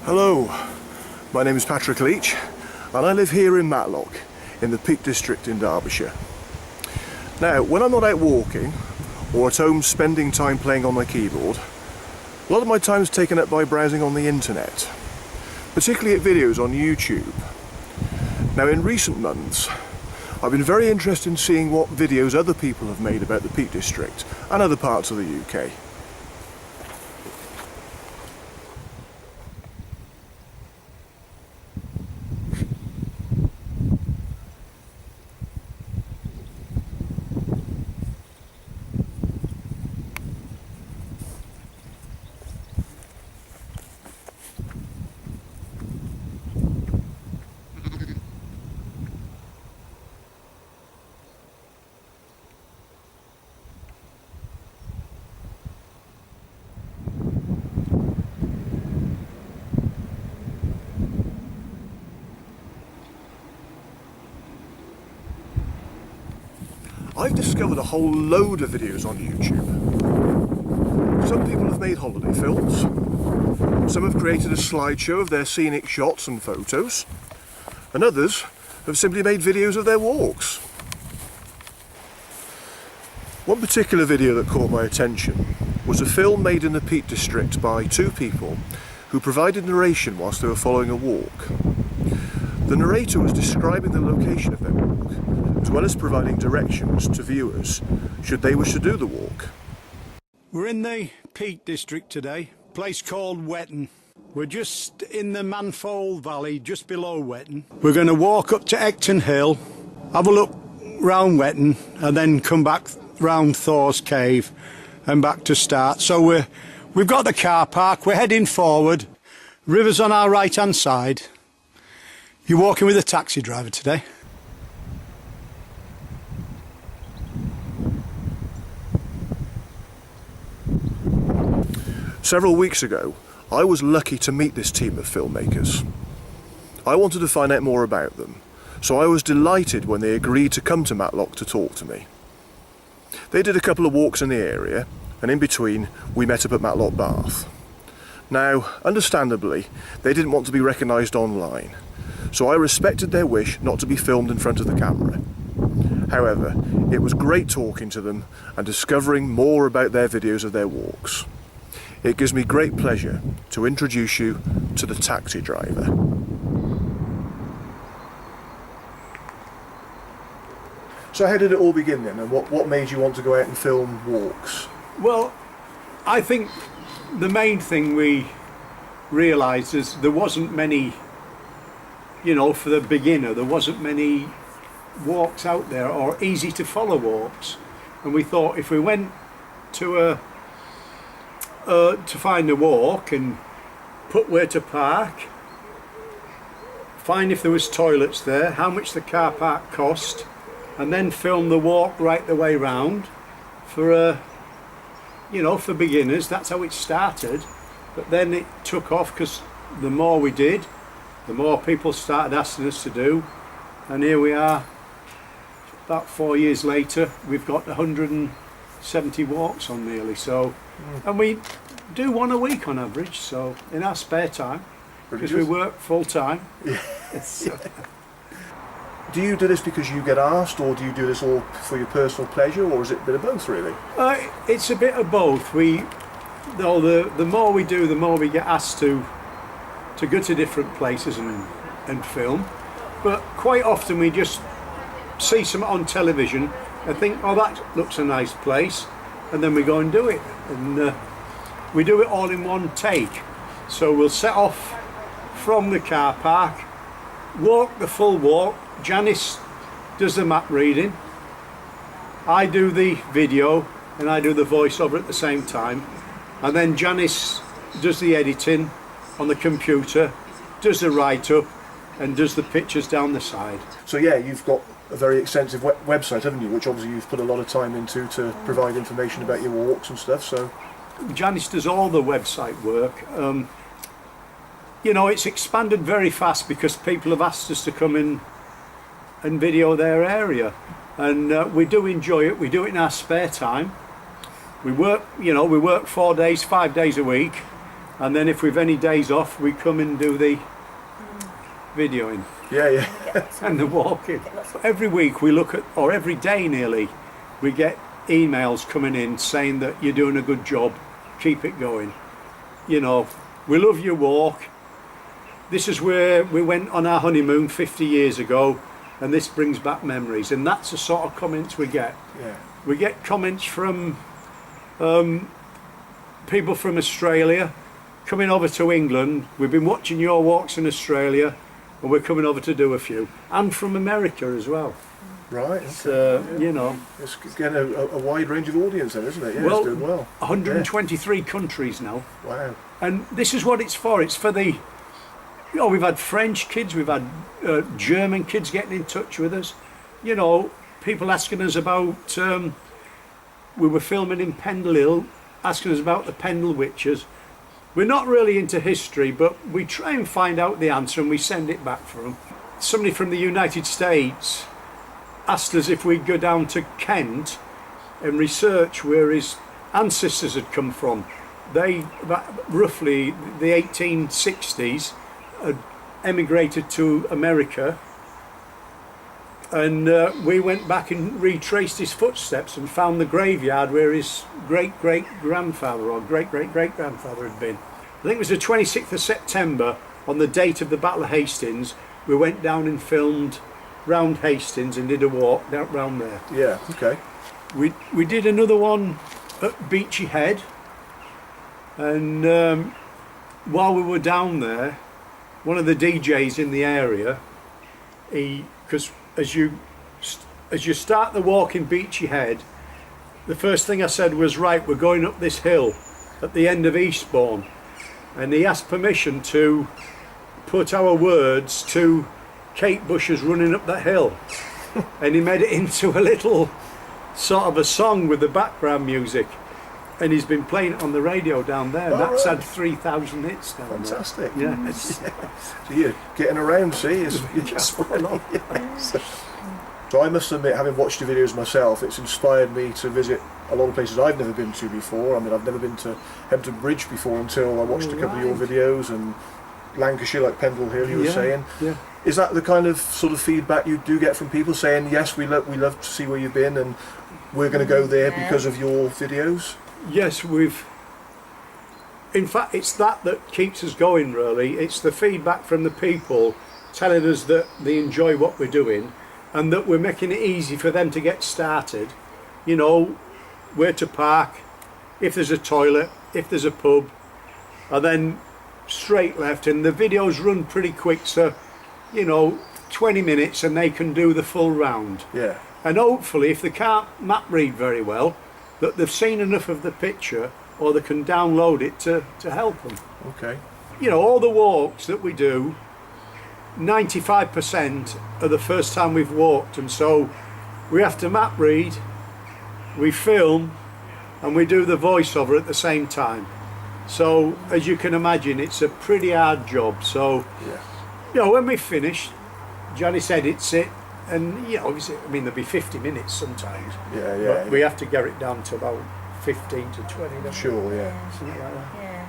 Hello, my name is Patrick Leach and I live here in Matlock in the Peak District in Derbyshire. Now, when I'm not out walking or at home spending time playing on my keyboard, a lot of my time is taken up by browsing on the internet, particularly at videos on YouTube. Now, in recent months I've been very interested in seeing what videos other people have made about the Peak District and other parts of the UK. I've discovered a whole load of videos on YouTube. Some people have made holiday films, some have created a slideshow of their scenic shots and photos, and others have simply made videos of their walks. One particular video that caught my attention was a film made in the Peak District by two people who provided narration whilst they were following a walk. The narrator was describing the location of their walk, as well as providing directions to viewers should they wish to do the walk. We're in the Peak District today, a place called Wetton. We're just in the Manfold Valley, just below Wetton. We're going to walk up to Ecton Hill, have a look round Wetton, and then come back round Thor's Cave and back to start. So we've got the car park, we're heading forward, river's on our right hand side. You're walking with a taxi driver today. Several weeks ago, I was lucky to meet this team of filmmakers. I wanted to find out more about them, so I was delighted when they agreed to come to Matlock to talk to me. They did a couple of walks in the area, and in between we met up at Matlock Bath. Now, understandably, they didn't want to be recognised online, so I respected their wish not to be filmed in front of the camera. However, it was great talking to them and discovering more about their videos of their walks. It gives me great pleasure to introduce you to the taxi driver. So how did it all begin then, and what made you want to go out and film walks? Well, I think the main thing we realised is there wasn't many, you know, for the beginner, there wasn't many walks out there or easy to follow walks. And we thought if we went to find a walk and put where to park, find if there was toilets there, how much the car park cost, and then film the walk right the way round for you know, for beginners. That's how it started, but then it took off because the more we did, the more people started asking us to do, and here we are about 4 years later. We've got 170 walks on nearly, so and we do one a week on average, so in our spare time, because we work full time. Do you do this because you get asked, or do you do this all for your personal pleasure, or is it a bit of both really? It's a bit of both. The more we do, the more we get asked to go to different places and film, but quite often we just see something on television and think, oh, that looks a nice place, and then we go and do it, and we do it all in one take. So we'll set off from the car park, walk the full walk. Janice does the map reading, I do the video, and I do the voiceover at the same time, and then Janice does the editing on the computer, does the write-up, and does the pictures down the side. So yeah, you've got a very extensive website, haven't you, which obviously you've put a lot of time into to provide information about your walks and stuff. So Janice does all the website work. You know, it's expanded very fast because people have asked us to come in and video their area, and we do enjoy it. We do it in our spare time. We work, you know, we work 4 days, 5 days a week, and then if we've any days off, we come and do the videoing Yeah. and the walking. Every week we look at, or every day nearly, we get emails coming in saying that you're doing a good job, keep it going. You know, we love your walk. This is where we went on our honeymoon 50 years ago, and this brings back memories. And that's the sort of comments we get. Yeah. We get comments from people from Australia coming over to England. We've been watching your walks in Australia, and we're coming over to do a few. And from America as well. Right. So, you know. It's getting a wide range of audience then, isn't it? Yeah, Well, it's doing well. 123 countries now. Wow. And this is what it's for. It's for the, you know, we've had French kids, we've had German kids getting in touch with us. You know, people asking us about, we were filming in Pendle Hill, asking us about the Pendle Witches. We're not really into history, but we try and find out the answer and we send it back for them. Somebody from the United States asked us if we'd go down to Kent and research where his ancestors had come from. They, roughly the 1860s, had emigrated to America, and we went back and retraced his footsteps and found the graveyard where his great-great-grandfather or great-great-great-grandfather had been. I think it was the 26th of September, on the date of the Battle of Hastings. We went down and filmed round Hastings and did a walk down round there. Yeah, okay. We did another one at Beachy Head, and while we were down there, one of the DJs in the area, because as you start the walk in Beachy Head, the first thing I said was, right, we're going up this hill at the end of Eastbourne, and he asked permission to put our words to Kate Bush's Running Up That Hill, and he made it into a little sort of a song with the background music, and he's been playing it on the radio down there. That's right. had 3,000 hits down Fantastic. there. Yeah, it's, So you're getting around, see? It's spot on. So I must admit, having watched your videos myself, it's inspired me to visit a lot of places I've never been to before. I mean, I've never been to Hempton Bridge before until I watched a couple of your videos, and Lancashire, like Pendle Hill, you were saying. Yeah. Is that the kind of sort of feedback you do get from people saying, yes, we love to see where you've been and we're going to go there because of your videos? Yes, in fact, it's that keeps us going, really. It's the feedback from the people telling us that they enjoy what we're doing and that we're making it easy for them to get started. You know, where to park, if there's a toilet, if there's a pub, and then straight left. And the videos run pretty quick, so, you know, 20 minutes and they can do the full round. Yeah. And hopefully, if they can't map read very well, that they've seen enough of the picture, or they can download it to help them. Okay. You know, all the walks that we do, 95% are the first time we've walked, and so we have to map read, we film, and we do the voiceover at the same time. So, as you can imagine, it's a pretty hard job. So, Yeah. you know, when we finish, Johnny's edits it, and, you know, obviously, I mean, there'll be 50 minutes sometimes. Yeah. But we have to get it down to about 15 to 20. don't we? Sure, yeah. Something like that. Yeah.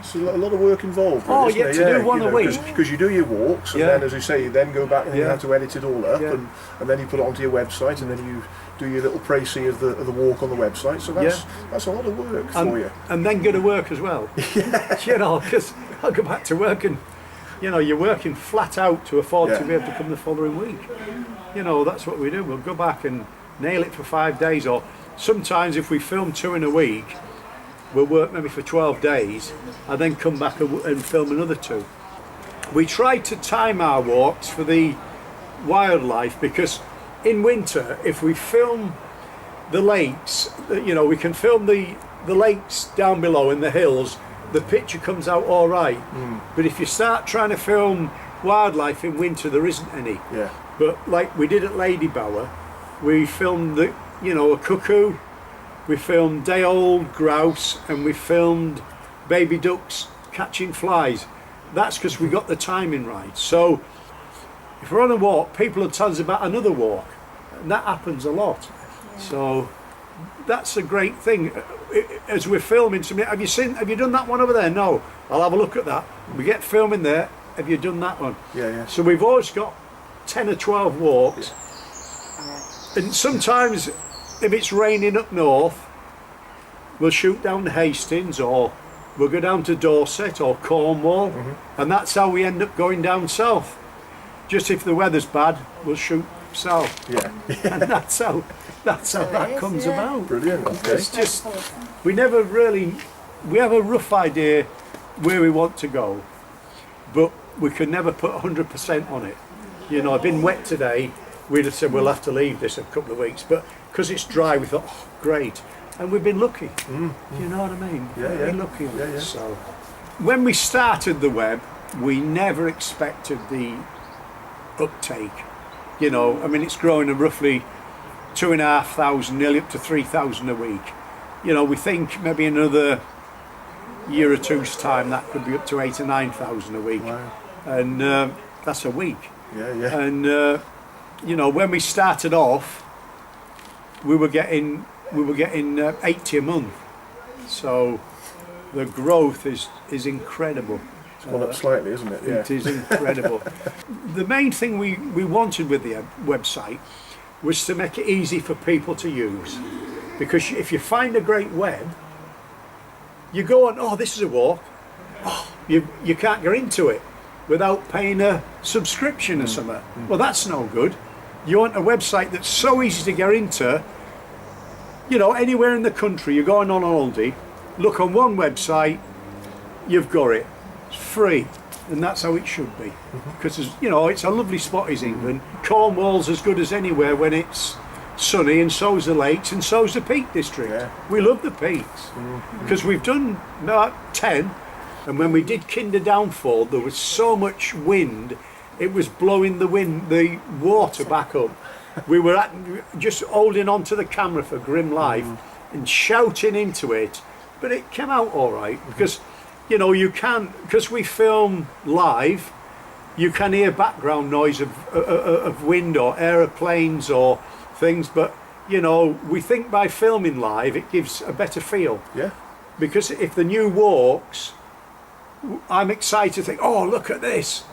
So a lot of work involved. Oh, isn't yeah, there? to do one a week. Because you do your walks, and Yeah. then, as you say, you then go back and you Yeah. have to edit it all up, Yeah. and then you put it onto your website, and then you do your little précis of the walk on the website. So that's a lot of work for you. And then go to work as well. You know, because I'll go back to work and, you know, you're working flat out to afford to be able to come the following week. You know, that's what we do. We'll go back and nail it for 5 days, or sometimes if we film 2 in a week, we'll work maybe for 12 days and then come back and film another 2. We try to time our walks for the wildlife, because in winter, if we film the lakes, you know, we can film the lakes down below in the hills, the picture comes out all right. But if you start trying to film wildlife in winter, there isn't any. Yeah. But like we did at Lady Bower, we filmed a cuckoo, we filmed day-old grouse, and we filmed baby ducks catching flies. That's because we got the timing right. So if we're on a walk, people will tell us about another walk, and that happens a lot. So that's a great thing. As we're filming something, have you done that one over there? No. I'll have a look at that. We get filming there. Have you done that one? Yeah, yeah. So we've always got 10 or 12 walks. And sometimes if it's raining up north, we'll shoot down to Hastings, or we'll go down to Dorset or Cornwall, and that's how we end up going down south. Just if the weather's bad, we'll shoot south. Yeah. And that's how that comes about. Brilliant. Okay. It's just, we have a rough idea where we want to go, but we can never put 100% on it. You know, I've been wet today, we'd have said we'll have to leave this a couple of weeks, but because it's dry, we thought, oh, great. And we've been lucky. You know what I mean? Yeah, Very yeah. lucky. Yeah, yeah. So, when we started the web, we never expected the uptake. You know, I mean, it's growing at roughly 2,500, nearly up to 3,000 a week. You know, we think maybe another year or two's time that could be up to 8,000 or 9,000 a week. Wow. And that's a week. Yeah, yeah. And you know, when we started off, we were getting 80 a month. So the growth is incredible. It's gone up slightly, isn't it? Yeah. It is incredible. The main thing we wanted with the website was to make it easy for people to use. Because if you find a great web, you go on, oh, this is a walk. Oh, you can't get into it without paying a subscription or something. Well, that's no good. You want a website that's so easy to get into. You know, anywhere in the country, you're going on holiday, look on one website, you've got it. It's free, and that's how it should be. Because, you know, it's a lovely spot, is England. Cornwall's as good as anywhere when it's sunny, and so's the lakes, and so's the Peak District. Yeah. We love the peaks, because we've done about 10, and when we did Kinder Downfall, there was so much wind, it was blowing the water back up. We were just holding on to the camera for grim life and shouting into it, but it came out all right, because you know, you can, because we film live, you can hear background noise of wind or aeroplanes or things, but you know, we think by filming live it gives a better feel. Yeah. Because if the new walks, I'm excited to think, oh, look at this,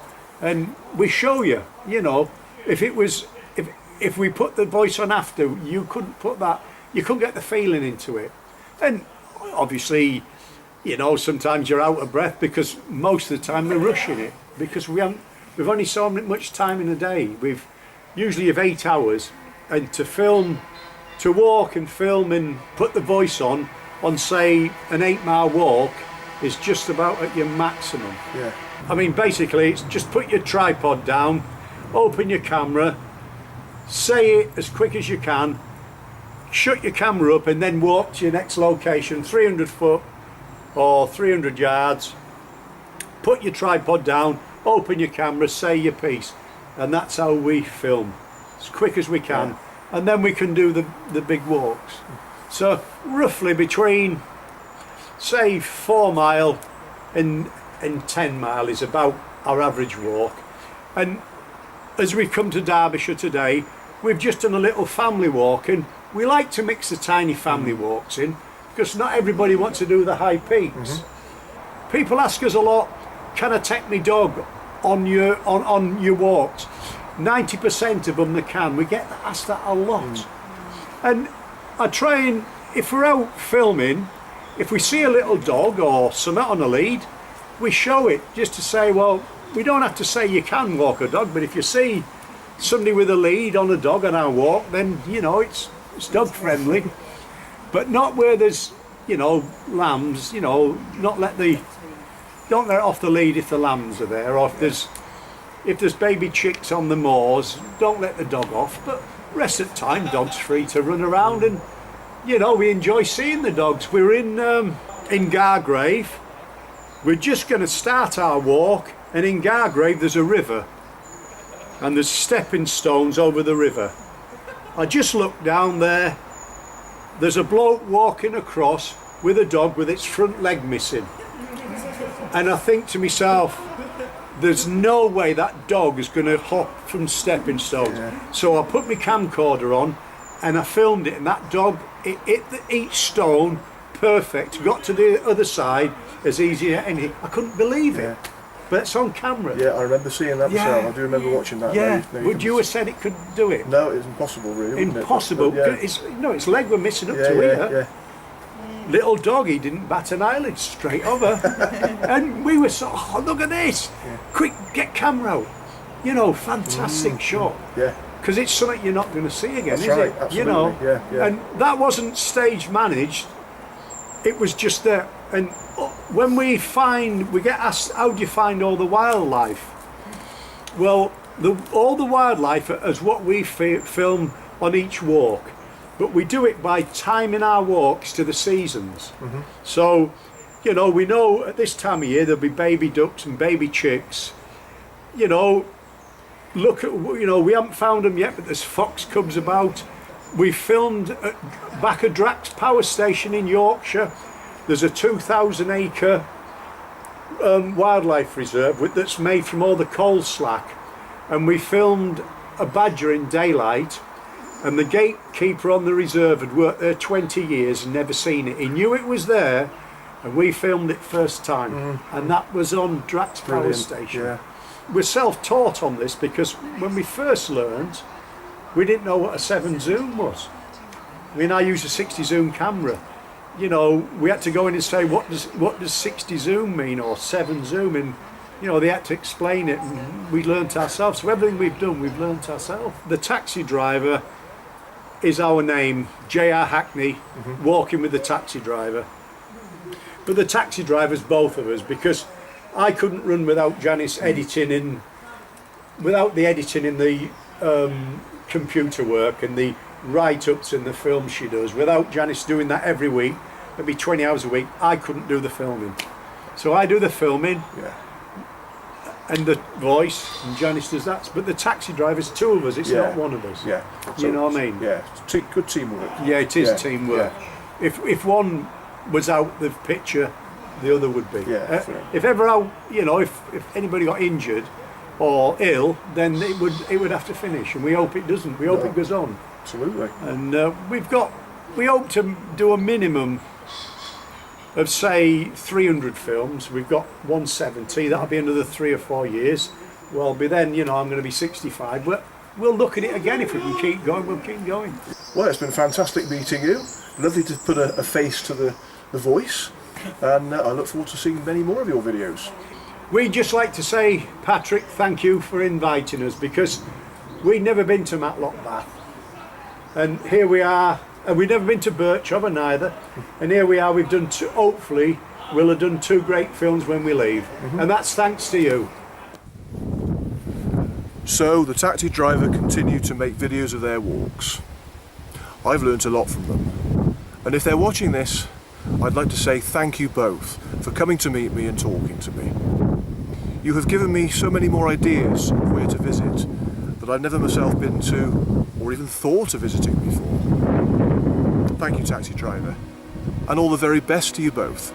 and we show you. You know, if we put the voice on after, you couldn't put that, you couldn't get the feeling into it. And obviously, you know, sometimes you're out of breath because most of the time we're rushing it, because we've only so much time in a day. We've usually have 8 hours, and to walk and film and put the voice on say an 8-mile walk is just about at your maximum. Yeah. I mean, basically it's just put your tripod down, open your camera, say it as quick as you can, shut your camera up, and then walk to your next location, 300 foot or 300 yards, put your tripod down, open your camera, say your piece, and that's how we film, as quick as we can. Yeah. And then we can do the big walks. So roughly between, say, 4 mile and 10 mile is about our average walk. And as we come to Derbyshire today, we've just done a little family walk, and we like to mix the tiny family walks in, because not everybody wants to do the high peaks. People ask us a lot, can I take my dog on your walks? 90% of them they can. We get asked that a lot. And I try and, if we're out filming, if we see a little dog or something on a lead, we show it, just to say, well, we don't have to say you can walk a dog, but if you see somebody with a lead on a dog on our walk, then you know it's dog friendly. But not where there's, you know, lambs, you know, don't let it off the lead if the lambs are there, or if there's baby chicks on the moors, don't let the dog off. But rest of the time, dog's free to run around, and you know, we enjoy seeing the dogs. We're in Gargrave. We're just going to start our walk, and in Gargrave there's a river, and there's stepping stones over the river. I just looked down there. There's a bloke walking across with a dog with its front leg missing, and I think to myself, there's no way that dog is going to hop from stepping stones. Yeah. So I put my camcorder on, and I filmed it, and that dog, it hit each stone perfect, got to the other side as easy as any. I couldn't believe it, but it's on camera. Yeah, I remember seeing that myself. I do remember watching that. Yeah, would you have said it could do it? No, it's impossible, really. Impossible. But, It's, its leg were missing up to here. Little doggy didn't bat an eyelid, straight over. And we were sort of, oh, look at this, quick, get camera out. You know, fantastic shot. Yeah. Because it's something you're not going to see again, is right, it? Absolutely. You know, yeah. And that wasn't stage managed. It was just there. And when we get asked, how do you find all the wildlife? Well, all the wildlife is what we film on each walk, but we do it by timing our walks to the seasons. So, you know, we know at this time of year there'll be baby ducks and baby chicks. You know, look at, you know, we haven't found them yet, but there's fox cubs about. We filmed back at Drax Power Station in Yorkshire. There's a 2,000 acre wildlife reserve that's made from all the coal slack, and we filmed a badger in daylight, and the gatekeeper on the reserve had worked there 20 years and never seen it. He knew it was there, and we filmed it first time, and that was on Drax Power Station. Yeah. We're self-taught on this because when we first learned, we didn't know what a 7 zoom was. I mean, I use a 60 zoom camera. You know, we had to go in and say, what does 60 zoom mean, or 7 zoom, and you know, they had to explain it, and we learnt ourselves. So everything we've done, we've learnt ourselves. The taxi driver is our name, J.R. Hackney, walking with the taxi driver. But the taxi driver's both of us, because I couldn't run without Janice editing without the editing in the computer work and the write-ups in the film she does. Without Janice doing that every week, maybe 20 hours a week, I couldn't do the filming. So I do the filming and the voice, and Janice does that. But the taxi driver's two of us, it's not one of us. Yeah. You know what I mean? Yeah, good teamwork. Yeah, it is teamwork. Yeah. If one was out the picture, the other would be. Yeah. If ever out, you know, if anybody got injured or ill, then it would have to finish, and we hope it doesn't. We hope it goes on. Absolutely. And we hope to do a minimum of, say, 300 films. We've got 170. That'll be another 3 or 4 years. Well, by then, you know, I'm going to be 65. But we'll look at it again. If we can keep going, we'll keep going. Well, it's been fantastic meeting you. Lovely to put a face to the voice. And I look forward to seeing many more of your videos. We'd just like to say, Patrick, thank you for inviting us, because we'd never been to Matlock Bath. And here we are, and we've never been to Birchover neither. And here we are, we've done hopefully we'll have done 2 great films when we leave. And that's thanks to you. So the taxi driver continued to make videos of their walks. I've learnt a lot from them. And if they're watching this, I'd like to say thank you both for coming to meet me and talking to me. You have given me so many more ideas of where to visit that I've never myself been to or even thought of visiting before. Thank you, taxi driver, and all the very best to you both.